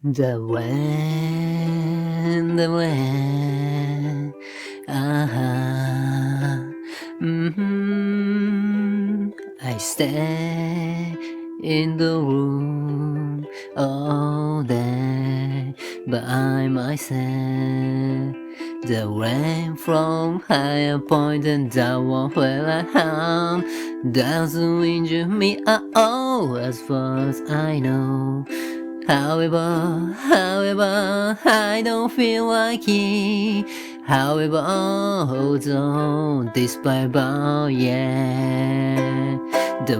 The wind, mhm. I stay in the room all day by myself. The rain from higher point and down where I am doesn't injure me at all, as far as I know. However, I don't feel like it. However, hold on, despite about, yeah. The